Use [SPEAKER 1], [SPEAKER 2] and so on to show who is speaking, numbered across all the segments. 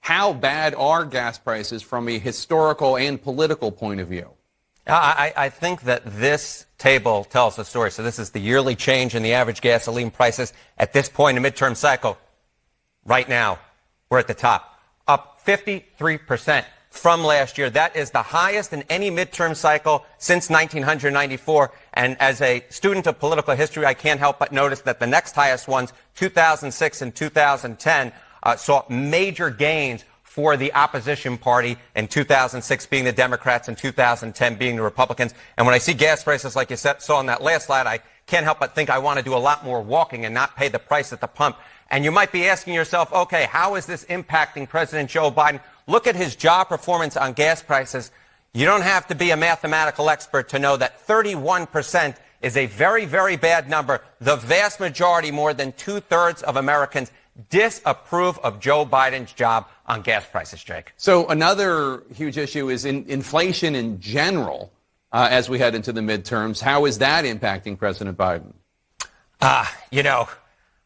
[SPEAKER 1] How bad are gas prices from a historical and political point of view?
[SPEAKER 2] I think that this table tells the story. So this is the yearly change in the average gasoline prices at this point in the midterm cycle. Right now, we're at the top, up 53% from last year. That is the highest in any midterm cycle since 1994. And as a student of political history, I can't help but notice that the next highest ones, 2006 and 2010, saw major gains for the opposition party, in 2006 being the Democrats and 2010 being the Republicans. And when I see gas prices like you saw on that last slide, I can't help but think I want to do a lot more walking and not pay the price at the pump. And you might be asking yourself, okay, how is this impacting President Joe Biden? Look at his job performance on gas prices. You don't have to be a mathematical expert to know that 31% is a very, very bad number. The vast majority, more than 2/3 of Americans, disapprove of Joe Biden's job on gas prices, Jake.
[SPEAKER 1] So another huge issue is inflation in general as we head into the midterms. How is that impacting President Biden?
[SPEAKER 2] I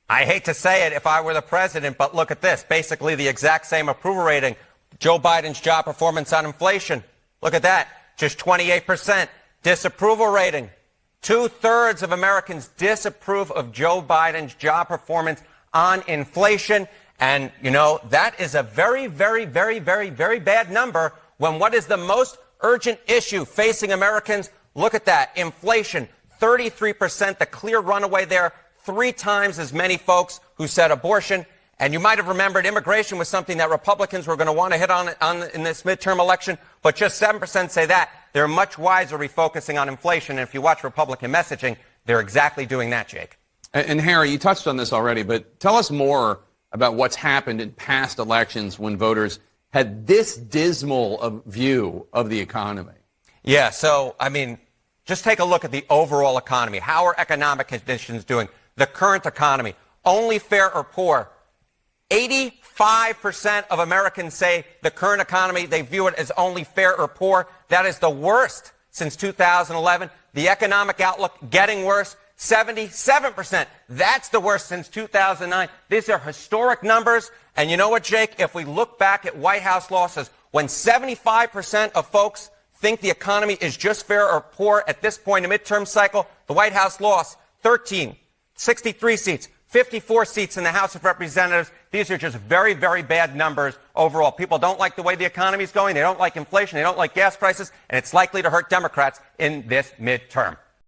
[SPEAKER 2] hate to say it if I were the president, but look at this. Basically the exact same approval rating. Joe Biden's job performance on inflation. Look at that. Just 28%. Disapproval rating. 2/3 of Americans disapprove of Joe Biden's job performance on inflation. And, that is a very, very, very, very, very bad number when what is the most urgent issue facing Americans? Look at that. Inflation, 33%, the clear runaway there. 3 times as many folks who said abortion. And you might have remembered immigration was something that Republicans were going to want to hit on in this midterm election, but just 7% say that. They're much wiser refocusing on inflation. And if you watch Republican messaging, they're exactly doing that, Jake.
[SPEAKER 1] And Harry, you touched on this already, but tell us more about what's happened in past elections when voters had this dismal a view of the economy.
[SPEAKER 2] Yeah, so, just take a look at the overall economy. How are economic conditions doing? The current economy, only fair or poor. 85% of Americans say the current economy, they view it as only fair or poor. That is the worst since 2011. The economic outlook getting worse. 77%. That's the worst since 2009. These are historic numbers. And you know what, Jake? If we look back at White House losses, when 75% of folks think the economy is just fair or poor at this point in the midterm cycle, the White House lost 13, 63 seats, 54 seats in the House of Representatives. These are just very, very bad numbers overall. People don't like the way the economy is going. They don't like inflation. They don't like gas prices. And it's likely to hurt Democrats in this midterm.